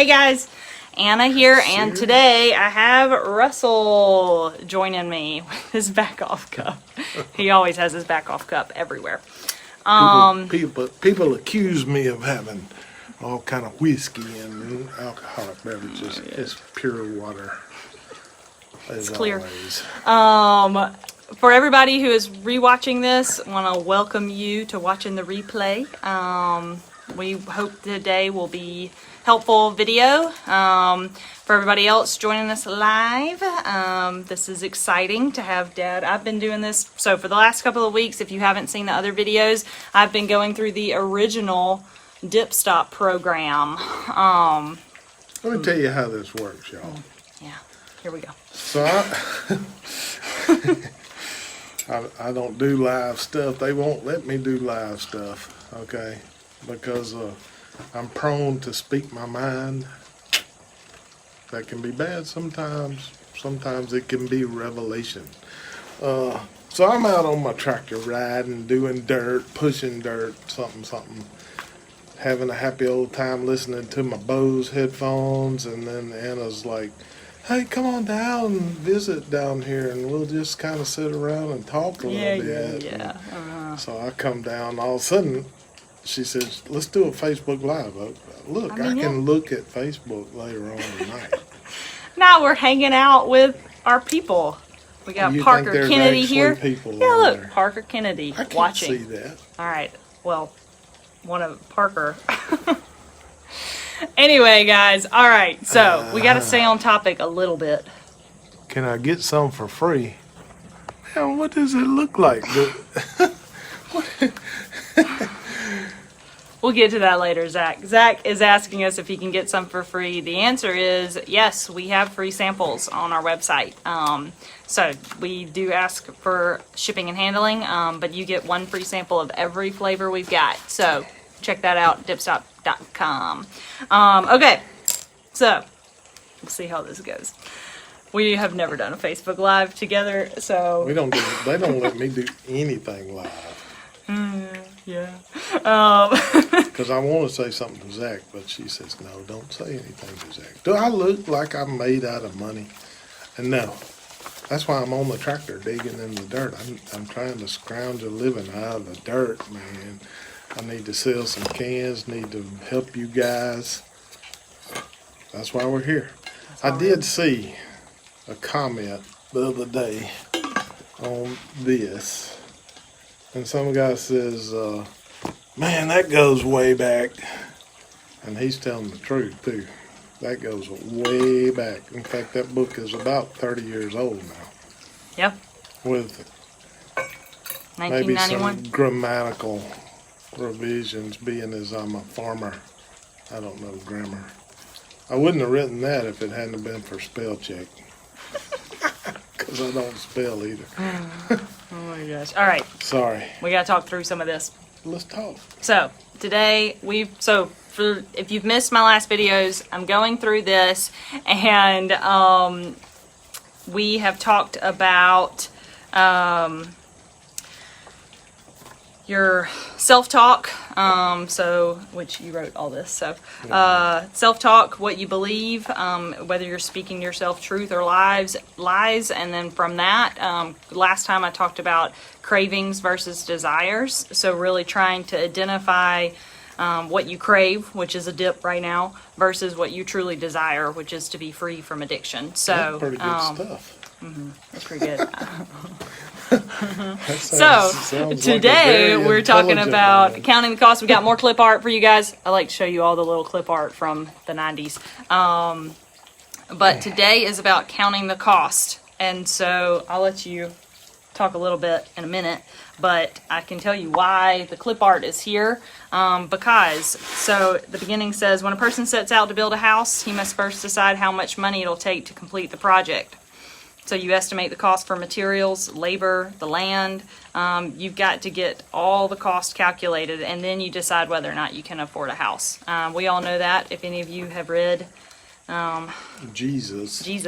Hey guys, Anna here, and today I have Russell joining me with his BaccOff cup. He always has his BaccOff cup everywhere. People accuse me of having all kind of whiskey and alcoholic beverages. It's pure water. It's clear. For everybody who is rewatching this, I want to welcome you to watching the replay. We hope today will be helpful video. For everybody else joining us live, this is exciting to have Dad. I've been doing this, so for the last couple of weeks, if you haven't seen the other videos, I've been going through the original Dip Stop program. Let me tell you how this works, y'all. Yeah, here we go. So I don't do live stuff. They won't let me do live stuff, okay? Because I'm prone to speak my mind. That can be bad sometimes. Sometimes it can be revelation. So I'm out on my tractor riding, doing dirt, pushing dirt, something. Having a happy old time listening to my Bose headphones, and then Anna's like, hey, come on down and visit down here, and we'll just kind of sit around and talk a little bit. Yeah. So I come down, all of a sudden, she says, let's do a Facebook Live. Look, I can look at Facebook later on tonight. Now we're hanging out with our people. We got Parker Kennedy here. Yeah, look, there. Parker Kennedy I can't watching. see that. All right, well, one of Parker. Anyway, guys, all right, so we got to stay on topic a little bit. Can I get some for free? Man, what does it look like? We'll get to that later, Zach. Zach is asking us if he can get some for free. The answer is yes, we have free samples on our website. So we do ask for shipping and handling, but you get one free sample of every flavor we've got. So check that out, dipstop.com. Okay, so we'll see how this goes. We have never done a Facebook Live together, so they don't let me do anything live. Yeah. Because I want to say something to Zach, but she says, no, don't say anything to Zach. Do I look like I'm made out of money? And no. That's why I'm on the tractor digging in the dirt. I'm trying to scrounge a living out of the dirt, man. I need to sell some cans, need to help you guys. That's why we're here. I did see a comment the other day on this. And some guy says, man, that goes way back. And he's telling the truth, too. That goes way back. In fact, that book is about 30 years old now. Yep. With 1991. maybe some grammatical revisions, being as I'm a farmer. I don't know grammar. I wouldn't have written that if it hadn't been for spell check. Because I don't spell either. Oh my gosh. All right. Sorry. We got to talk through some of this. Let's talk. So today if you've missed my last videos, I'm going through this, and we have talked about your self-talk, which you wrote all this, so self-talk, what you believe, whether you're speaking to yourself truth or lies, and then from that, last time I talked about cravings versus desires, so really trying to identify what you crave, which is a dip right now, versus what you truly desire, which is to be free from addiction. So that's pretty good stuff. That's pretty good. So today we're talking about counting the cost. We got more clip art for you guys. I like to show you all the little clip art from the 90s. But today is about counting the cost. And so I'll let you talk a little bit in a minute, but I can tell you why the clip art is here. Because the beginning says, when a person sets out to build a house, he must first decide how much money it'll take to complete the project. So you estimate the cost for materials, labor, the land. You've got to get all the costs calculated, and then you decide whether or not you can afford a house. We all know that. If any of you have read Jesus. He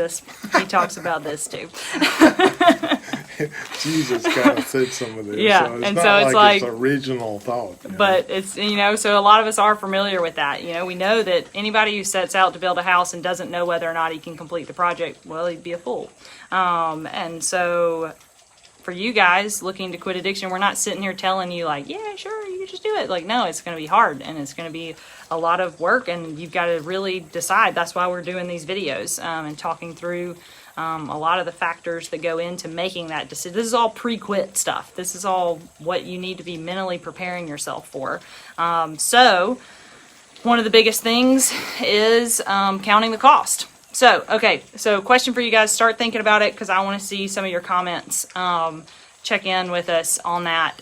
talks about this too. Jesus kind of said some of this. Yeah, so it's and not so it's like like- it's original thought. you know? But it's, so a lot of us are familiar with that. We know that anybody who sets out to build a house and doesn't know whether or not he can complete the project, well, he'd be a fool. And so for you guys looking to quit addiction, we're not sitting here telling you like, yeah, sure, you can just do it. Like, no, it's going to be hard and it's going to be a lot of work and you've got to really decide. That's why we're doing these videos and talking through a lot of the factors that go into making that decision. This is all pre-quit stuff. This is all what you need to be mentally preparing yourself for. So one of the biggest things is counting the cost. So, okay, so question for you guys, start thinking about it because I want to see some of your comments. Check in with us on that.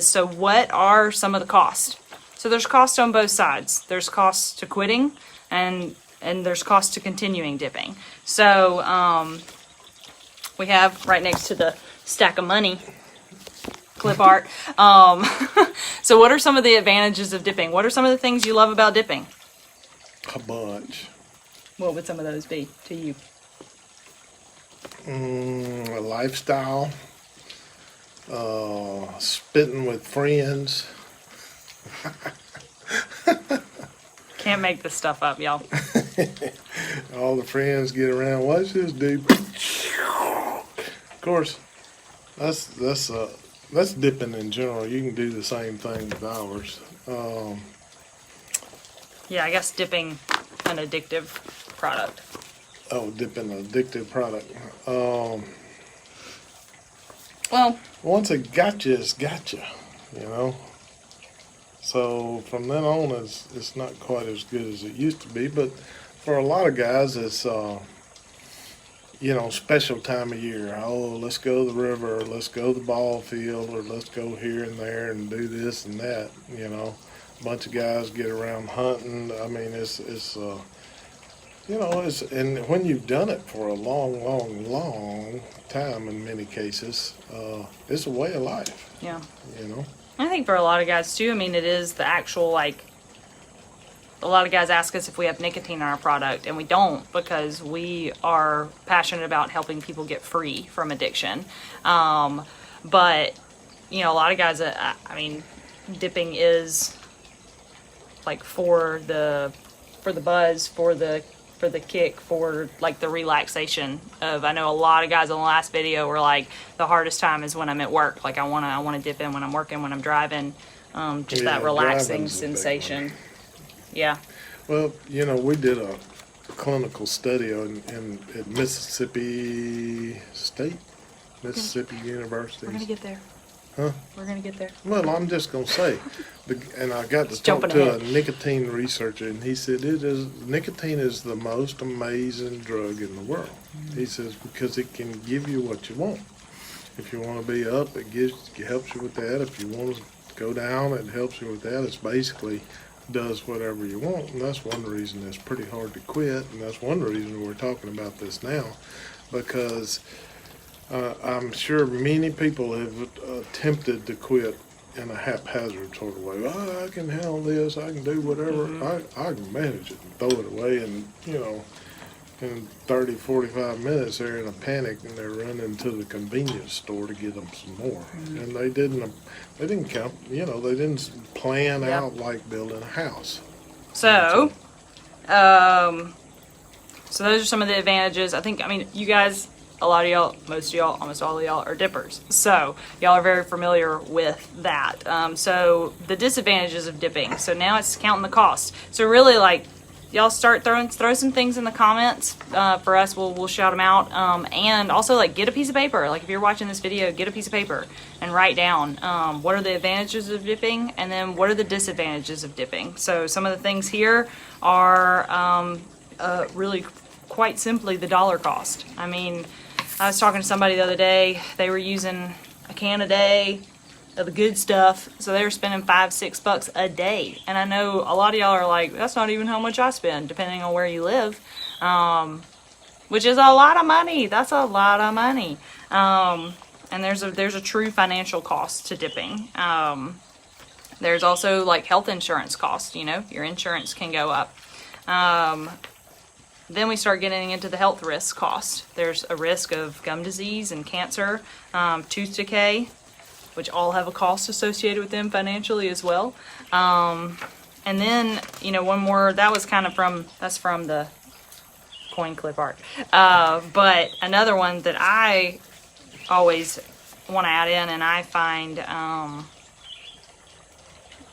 So what are some of the costs? So there's cost on both sides. There's costs to quitting and there's cost to continuing dipping. So we have right next to the stack of money clip art. So what are some of the advantages of dipping? What are some of the things you love about dipping? A bunch. What would some of those be to you? A lifestyle. Spitting with friends. Can't make this stuff up, y'all. All the friends get around. Watch this dude. Of course, that's dipping in general. You can do the same thing with ours. Yeah, I guess dipping an addictive product. Dipping an addictive product. Well, Once it got you, it's got you. So from then on, it's not quite as good as it used to be. But for a lot of guys, it's special time of year. Oh, let's go to the river, or let's go to the ball field, or let's go here and there and do this and that. A bunch of guys get around hunting. I mean, it's and when you've done it for a long, long, long time, in many cases, it's a way of life. yeah. You I think for a lot of guys too, I mean, it is the actual, a lot of guys ask us if we have nicotine in our product, and we don't because we are passionate about helping people get free from addiction. But, a lot of guys, dipping is for the buzz, for the kick, for the relaxation of. I know a lot of guys on the last video were like, the hardest time is when I'm at work. I want to dip in when I'm working, when I'm driving. Just that relaxing driving's a big sensation. one. Yeah. Well, we did a clinical study at Mississippi State, Mississippi University. We're gonna get there. Huh? We're gonna get there. Well, I'm just gonna say, and I got to Just talk jumping to ahead. a nicotine researcher, and he said nicotine is the most amazing drug in the world. He says because it can give you what you want. If you want to be up, it helps you with that. If you want to go down, it helps you with that. It's basically does whatever you want, and that's one reason it's pretty hard to quit, and that's one reason we're talking about this now, because I'm sure many people have attempted to quit in a haphazard sort of way. Oh, I can handle this, I can do whatever, I can manage it and throw it away, and in 30, 45 minutes they're in a panic and they're running to the convenience store to get them some more. And they didn't count, they didn't plan Yep. out like building a house. So those are some of the advantages. You guys, a lot of y'all, most of y'all, almost all of y'all are dippers. So y'all are very familiar with that. So the disadvantages of dipping. So now it's counting the cost. So really y'all start throw some things in the comments for us. We'll shout them out. And also get a piece of paper. If you're watching this video, get a piece of paper and write down what are the advantages of dipping and then what are the disadvantages of dipping. So some of the things here are really quite simply the dollar cost. I was talking to somebody the other day. They were using a can a day of the good stuff, so they were spending $5-6 a day. And I know a lot of y'all are like, that's not even how much I spend, depending on where you live, which is a lot of money. That's a lot of money. And there's a true financial cost to dipping. There's also health insurance costs. Your insurance can go up. then we start getting into the health risk cost. There's a risk of gum disease and cancer, tooth decay, which all have a cost associated with them financially as well. And then, you know, one more, that's from the coin clip art. But another one that I always want to add in, and I find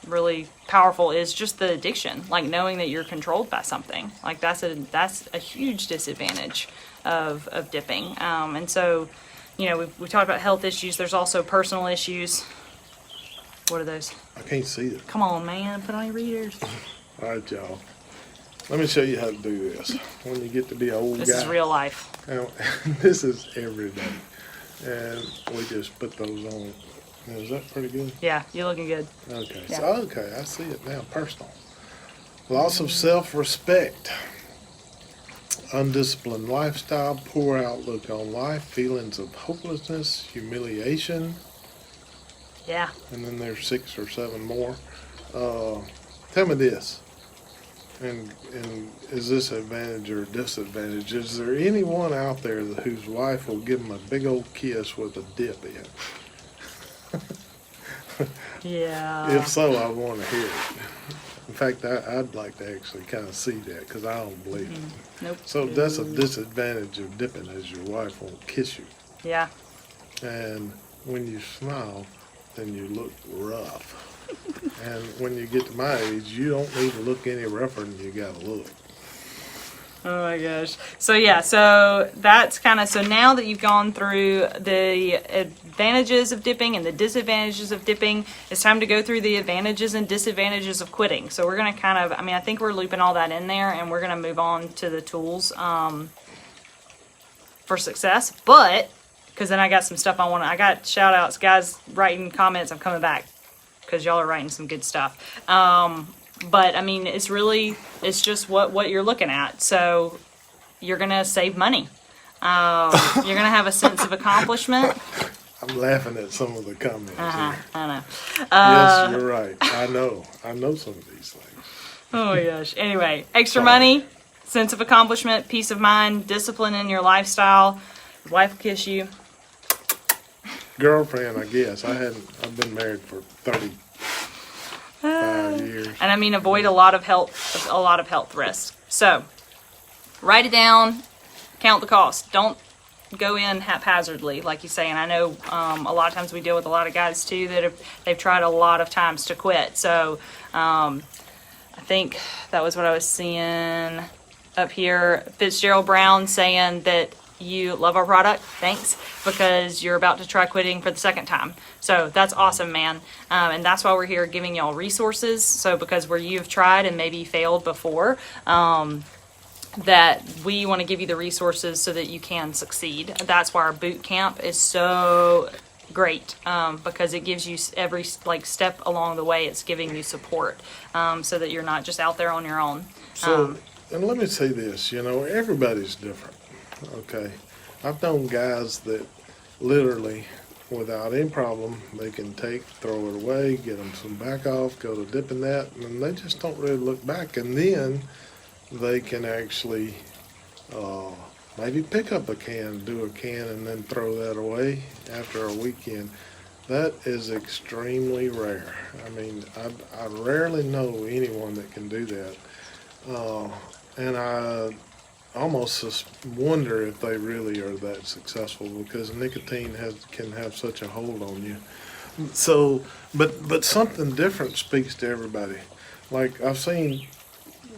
really powerful, is just the addiction. Like knowing that you're controlled by something. Like that's a huge disadvantage of dipping. And so, you know, we talked about health issues. There's also personal issues. What are those? I can't see it. Come on, man. Put on your readers. All right, y'all. Let me show you how to do this. When you get to be an old guy. This is real life. And this is every day. And we just put those on. Now, is that pretty good? Yeah, you're looking good. Okay. Yeah. So, okay, I see it now. Personal. Loss of self-respect. Undisciplined lifestyle. Poor outlook on life. Feelings of hopelessness. Humiliation. Yeah. And then there's 6 or 7 more. Tell me this. And is this advantage or disadvantage? Is there anyone out there whose wife will give them a big old kiss with a dip in? Yeah. If so, I want to hear it. In fact, I'd like to actually kind of see that because I don't believe it. Nope. So that's a disadvantage of dipping, is your wife won't kiss you. Yeah. And when you smile, then you look rough. And when you get to my age, you don't need to look any rougher than you got to look. Oh my gosh. So yeah, so that's kind of, so now that you've gone through the advantages of dipping and the disadvantages of dipping, it's time to go through the advantages and disadvantages of quitting. So we're going to kind of, I think we're looping all that in there, and we're going to move on to the tools for success. But, because then I got some stuff I got shout outs, guys writing comments, I'm coming back because y'all are writing some good stuff. But it's just what you're looking at. So you're gonna save money. You're gonna have a sense of accomplishment. I'm laughing at some of the comments here. I know. Yes, you're right. I know some of these things. Oh my gosh. Anyway, extra money, sense of accomplishment, peace of mind, discipline in your lifestyle. Your wife will kiss you. Girlfriend, I guess. I've been married for 35 years. And avoid a lot of health risks. So, write it down, count the cost. Don't go in haphazardly, like you say. And I know a lot of times we deal with a lot of guys too that they've tried a lot of times to quit. So, I think that was what I was seeing up here. Fitzgerald Brown saying that you love our product, thanks, because you're about to try quitting for the second time. So that's awesome, man. And that's why we're here giving y'all resources. So because where you've tried and maybe failed before, that we want to give you the resources so that you can succeed. That's why our boot camp is so great, because it gives you every step along the way. It's giving you support, so that you're not just out there on your own. So, and let me say this, everybody's different. Okay, I've known guys that literally, without any problem, they can throw it away, get them some BaccOff, go to dipping that, and they just don't really look back. And then they can actually maybe pick up a can, do a can, and then throw that away after a weekend. That is extremely rare. I rarely know anyone that can do that. And I almost wonder if they really are that successful, because nicotine can have such a hold on you. So, but something different speaks to everybody. Like, I've seen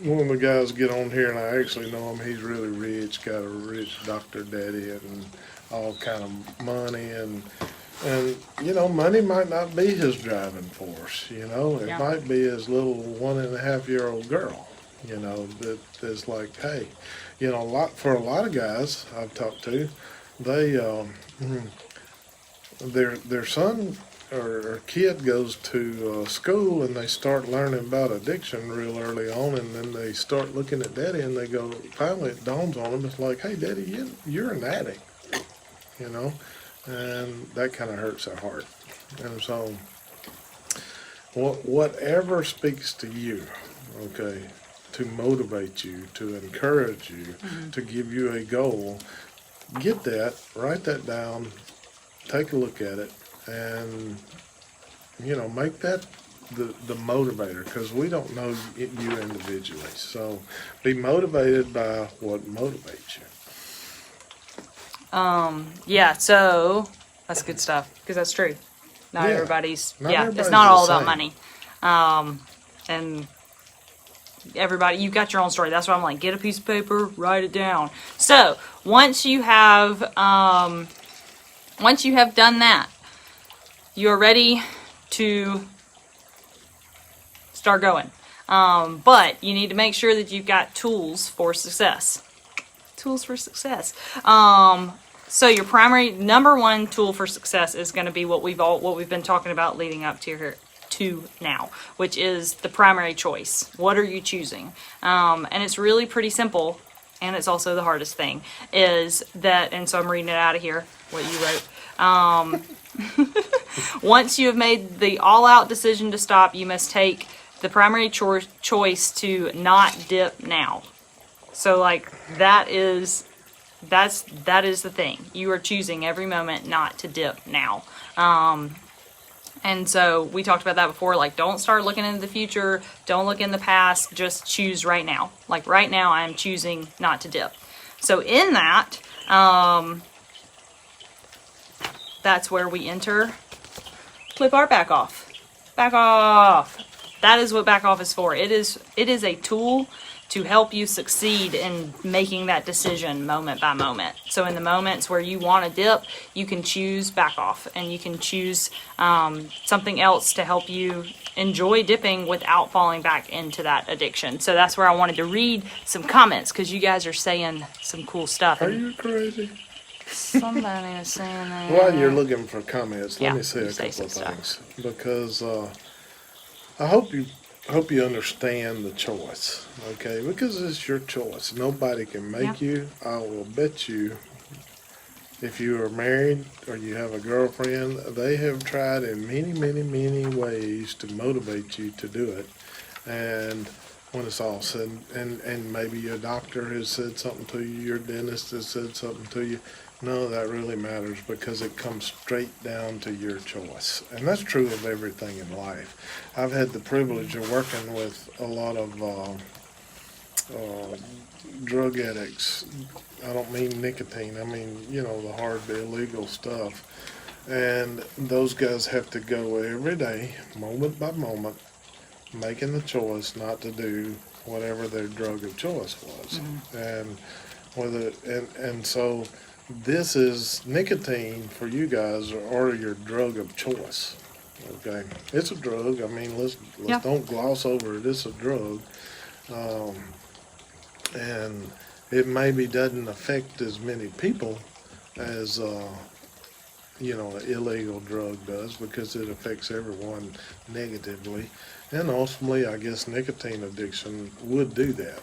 one of the guys get on here, and I actually know him. He's really rich, got a rich doctor daddy and all kind of money, and money might not be his driving force. It might be his little 1.5-year-old girl. That is like, hey, for a lot of guys I've talked to, they their son or kid goes to school, and they start learning about addiction real early on, and then they start looking at daddy, and they go, finally it dawns on them, it's like, hey, daddy, you're an addict, and that kind of hurts their heart. And so whatever speaks to you, okay, to motivate you, to encourage you, to give you a goal. Get that, write that down, take a look at it, and, make that the motivator, because we don't know you individually. So be motivated by what motivates you. Yeah, so that's good stuff, because that's true. Not Yeah. everybody's, Not it's everybody's not all the about same. money. And everybody, you've got your own story. That's why I'm like, get a piece of paper, write it down. So once you have done that, you're ready to start going. But you need to make sure that you've got tools for success. Tools for success. So your primary number one tool for success is going to be what we've been talking about leading up to now, which is the primary choice. What are you choosing? And it's really pretty simple, and it's also the hardest thing. Is that, and so I'm reading it out of here, what you wrote. Once you have made the all-out decision to stop, you must take the primary choice to not dip now. So like that is the thing. You are choosing every moment not to dip now. And so we talked about that before, like don't start looking into the future, don't look in the past, just choose right now. Like right now I'm choosing not to dip. So in that, that's where we enter clip art BaccOff. BaccOff. That is what BaccOff is for. It is a tool to help you succeed in making that decision moment by moment. So in the moments where you want to dip, you can choose BaccOff, and you can choose something else to help you enjoy dipping without falling back into that addiction. So that's where I wanted to read some comments, because you guys are saying some cool stuff. Are you crazy? Somebody is saying that. While you're looking for comments, let Yeah, me say a say couple of some things, because I hope you understand the choice, okay? Because it's your choice. Nobody can make you. I will bet you, if you are married or you have a girlfriend, they have tried in many, many, many ways to motivate you to do it. And when it's all said, and maybe your doctor has said something to you, your dentist has said something to you, none of that really matters, because it comes straight down to your choice. And that's true of everything in life. I've had the privilege of working with a lot of drug addicts. I don't mean nicotine, I mean, the hard, illegal stuff. And those guys have to go every day, moment by moment, making the choice not to do whatever their drug of choice was. And so this is nicotine for you guys, or your drug of choice. Okay, it's a drug. I mean, let's don't gloss over it. It's a drug, and it maybe doesn't affect as many people as an illegal drug does, because it affects everyone negatively. And ultimately, I guess nicotine addiction would do that.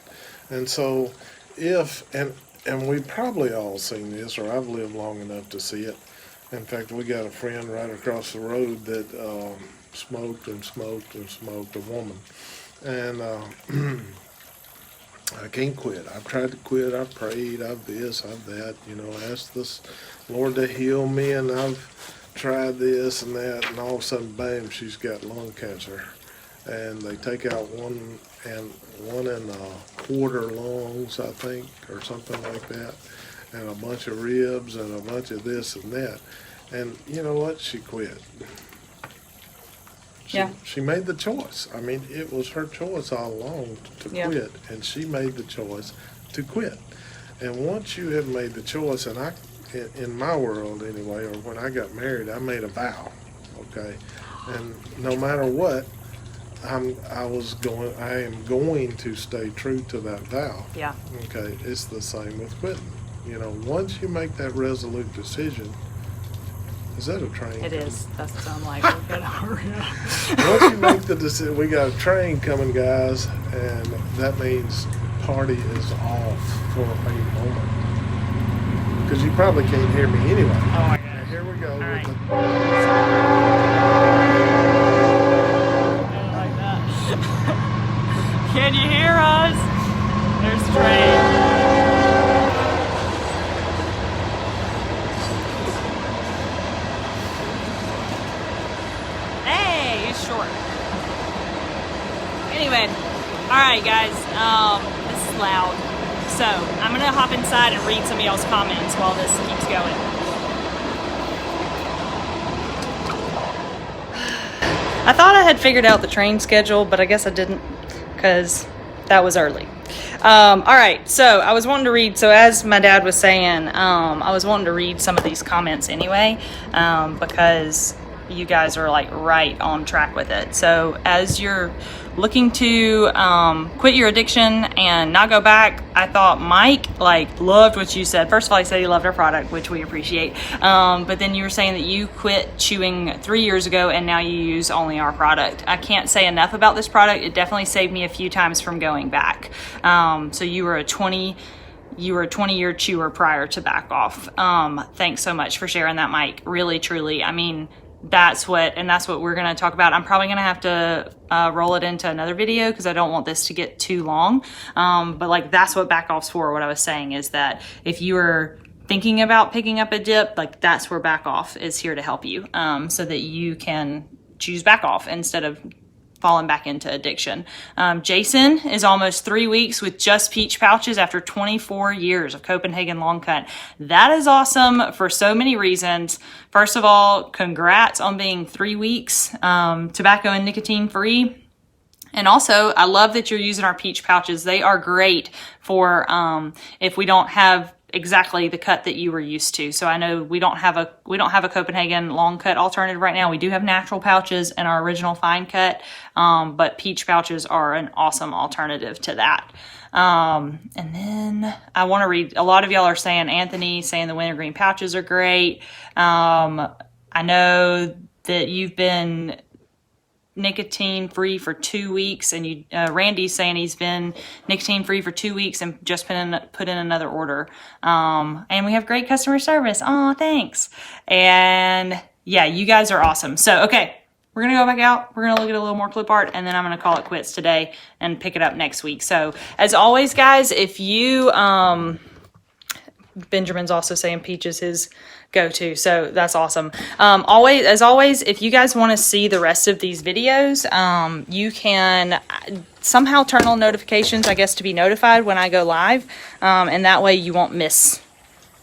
And so, and we've probably all seen this, or I've lived long enough to see it. In fact, we got a friend right across the road that smoked and smoked and smoked, a woman. And I can't quit. I've tried to quit. I've prayed. I've this, I've that, asked the Lord to heal me, and I've tried this and that, and all of a sudden, bam, she's got lung cancer. And they take out one and a quarter lungs, I think, or something like that, and a bunch of ribs and a bunch of this and that. And you know what? She quit. She made the choice. I mean, it was her choice all along to quit, and she made the choice to quit. And once you have made the choice, and in my world anyway, or when I got married, I made a vow, okay? And no matter what, I am going to stay true to that vow. Yeah. Okay, it's the same with quitting. Once you make that resolute decision, is that a train? It is. That's what I'm like. We gotta hurry up. Once you make the decision, we got a train coming, guys, and that means party is off for a moment. Because you probably can't hear me anyway. Oh my God. Now, here we go. All right. Can you hear us? There's the train. Hey, he's short. Anyway, alright guys, this is loud. So, I'm gonna hop inside and read some of y'all's comments while this keeps going. I thought I had figured out the train schedule, but I guess I didn't, because that was early. Alright, so I was wanting to read, so as my dad was saying, I was wanting to read some of these comments anyway, because you guys are like right on track with it. So as you're looking to quit your addiction and not go back, I thought Mike like loved what you said. First of all, he said he loved our product, which we appreciate, but then you were saying that you quit chewing 3 years ago and now you use only our product. I can't say enough about this product. It definitely saved me a few times from going back. So you were a 20-year chewer prior to BaccOff. Thanks so much for sharing that, Mike. Really, truly, I mean, that's what we're going to talk about. I'm probably going to have to roll it into another video because I don't want this to get too long. But like, that's what BaccOff's for. What I was saying is that if you are thinking about picking up a dip, like that's where BaccOff is here to help you, so that you can choose BaccOff instead of falling back into addiction. Jason is almost 3 weeks with just peach pouches after 24 years of Copenhagen long cut. That is awesome for so many reasons. First of all, congrats on being 3 weeks tobacco and nicotine free. And also, I love that you're using our peach pouches. They are great for if we don't have exactly the cut that you were used to. So I know we don't have a Copenhagen long cut alternative right now. We do have natural pouches and our original fine cut, but peach pouches are an awesome alternative to that. And then I want to read, a lot of y'all are saying, Anthony saying the wintergreen pouches are great. I know that you've been nicotine free for 2 weeks, and you Randy's saying he's been nicotine free for 2 weeks and just put in another order, and we have great customer service. Oh, thanks. And yeah, you guys are awesome. So okay, we're gonna go back out, we're gonna look at a little more clip art, and then I'm gonna call it quits today and pick it up next week. So as always guys, if you Benjamin's also saying peach is his go-to, so that's awesome. As always, if you guys want to see the rest of these videos, you can somehow turn on notifications, I guess, to be notified when I go live, and that way you won't miss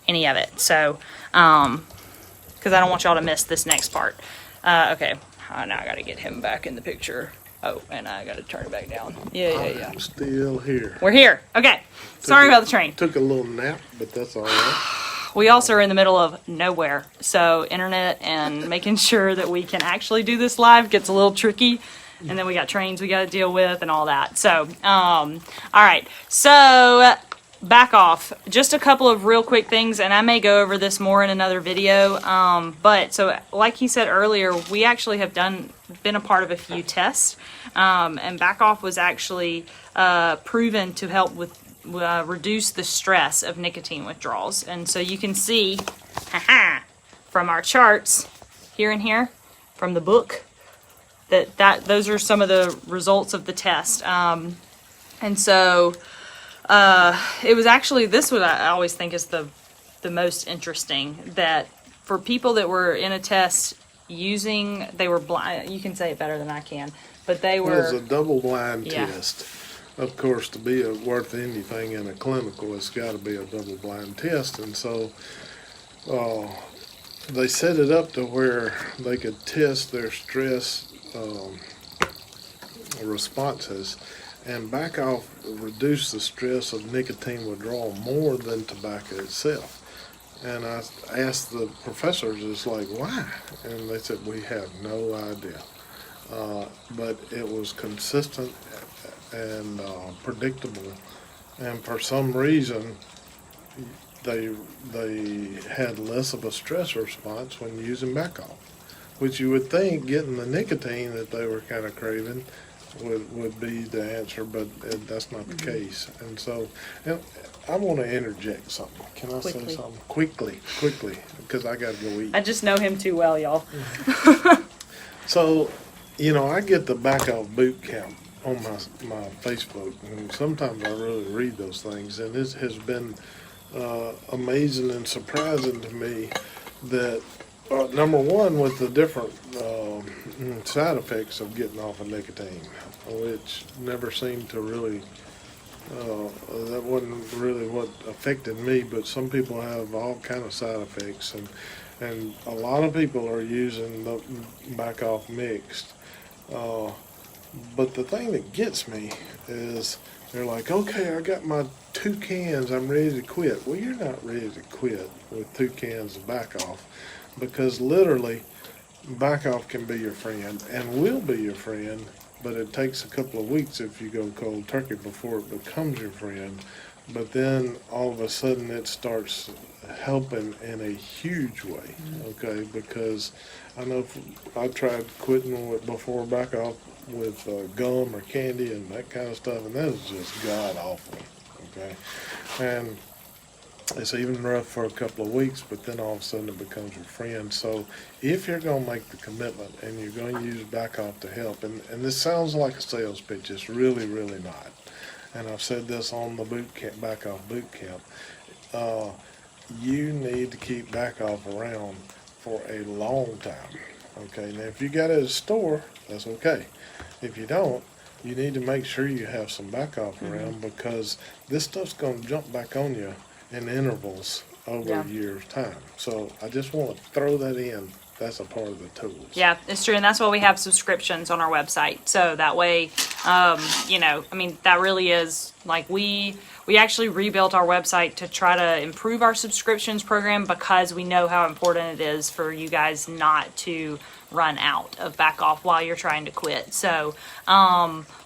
any of it. So because I don't want y'all to miss this next part. Okay, now I gotta get him back in the picture. Oh, and I gotta turn it back down. Yeah. I'm still here. We're here. Okay. Sorry about the train. Took a little nap, but that's all right. We also are in the middle of nowhere, so internet and making sure that we can actually do this live gets a little tricky. And then we got trains we got to deal with and all that. So, all right. So, BaccOff. Just a couple of real quick things, and I may go over this more in another video. But so, like he said earlier, we actually have been a part of a few tests, and BaccOff was actually proven to help with reduce the stress of nicotine withdrawals. And so you can see from our charts here and here from the book that those are some of the results of the test. And so it was actually, this what I always think is the most interesting, that for people that were in a test they were blind. You can say it better than I can, but they were. It was a double-blind test. Of course, to be worth anything in a clinical, it's got to be a double-blind test. And so they set it up to where they could test their stress responses. And BaccOff reduced the stress of nicotine withdrawal more than tobacco itself. And I asked the professors, it's like, why? And they said, we have no idea. But it was consistent and predictable, and for some reason they had less of a stress response when using BaccOff, which you would think, getting the nicotine that they were kind of craving, would be the answer, but that's not the case. And so I want to interject something. Can I say something quickly, because I got to go eat. I just know him too well, y'all. So, I get the BaccOff boot camp on my Facebook, and sometimes I really read those things, and it has been amazing and surprising to me that number one, with the different side effects of getting off of nicotine, which never seemed to really that wasn't really what affected me, but some people have all kind of side effects, and a lot of people are using the BaccOff mixed. But the thing that gets me is they're like, okay, I got my 2 cans, I'm ready to quit. Well, you're not ready to quit with 2 cans of BaccOff, because literally BaccOff can be your friend and will be your friend, but it takes a couple of weeks if you go cold turkey before it becomes your friend. But then all of a sudden it starts helping in a huge way, okay? Because I know I tried quitting before BaccOff with gum or candy and that kind of stuff, and that is just god awful, okay? And it's even rough for a couple of weeks, but then all of a sudden it becomes your friend. So if you're going to make the commitment and you're going to use BaccOff to help, and this sounds like a sales pitch, it's really, really not. And I've said this on the BaccOff boot camp, you need to keep BaccOff around for a long time. Okay, now if you got it at a store, that's okay. If you don't, you need to make sure you have some BaccOff around, because this stuff's going to jump back on you in intervals over a year's time. So I just want to throw that in. That's a part of the tools. Yeah, it's true, and that's why we have subscriptions on our website. So that way, you know, I mean, that really is like we actually rebuilt our website to try to improve our subscriptions program, because we know how important it is for you guys not to run out of BaccOff while you're trying to quit. So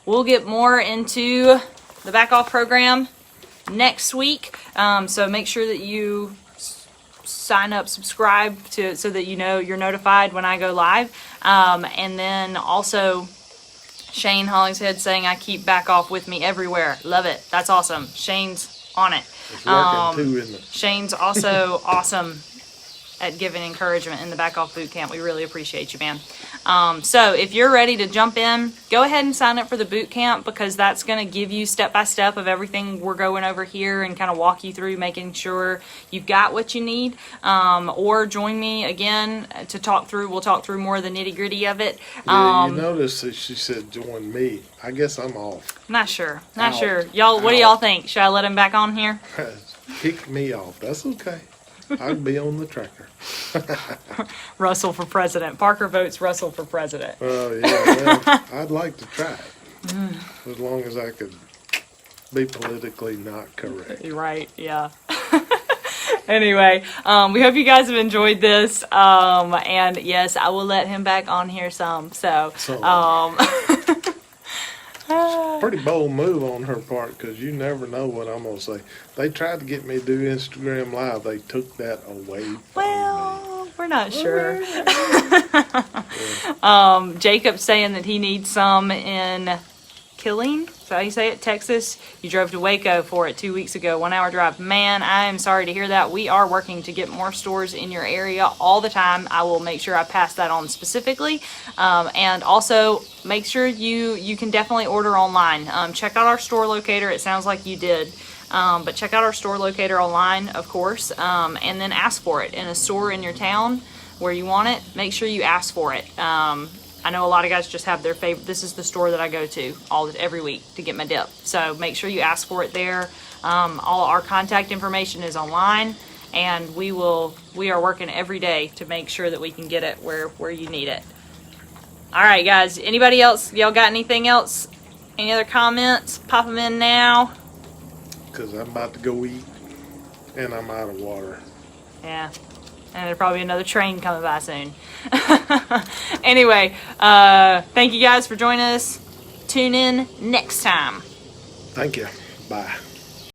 we'll get more into the BaccOff program next week. So make sure that you sign up, subscribe to, so that you know you're notified when I go live. And then also Shane Hollingshead saying I keep BaccOff with me everywhere. Love it. That's awesome. Shane's on it. It's working too, isn't it? Shane's also awesome at giving encouragement in the BaccOff boot camp. We really appreciate you, man. So if you're ready to jump in, go ahead and sign up for the boot camp, because that's going to give you step by step of everything we're going over here and kind of walk you through making sure you've got what you need. Or join me again to talk through. We'll talk through more of the nitty gritty of it. Yeah, you notice that she said join me. I guess I'm off. Not sure. Not sure. Y'all, what do y'all think? Should I let him back on here? Kick me off. That's okay. I'll be on the tractor. Russell for president. Parker votes Russell for president. Oh, yeah. Well, I'd like to try it. As long as I could be politically not correct. Right, yeah. Anyway, we hope you guys have enjoyed this. And yes, I will let him back on here some. So, pretty bold move on her part, because you never know what I'm going to say. They tried to get me to do Instagram Live. They took that away from me. We're not sure. Jacob's saying that he needs some in Killeen. Is that how you say it? Texas. You drove to Waco for it 2 weeks ago. 1 hour drive. Man, I am sorry to hear that. We are working to get more stores in your area all the time. I will make sure I pass that on specifically. And also make sure you can definitely order online. Check out our store locator. It sounds like you did. But check out our store locator online, of course, and then ask for it in a store in your town where you want it. Make sure you ask for it. I know a lot of guys just have their favorite. This is the store that I go to every week to get my dip. So make sure you ask for it there. All our contact information is online, and we are working every day to make sure that we can get it where you need it. All right, guys. Anybody else? Y'all got anything else? Any other comments? Pop them in now. Because I'm about to go eat, and I'm out of water. Yeah. And there'll probably be another train coming by soon. Anyway, thank you guys for joining us. Tune in next time. Thank you. Bye.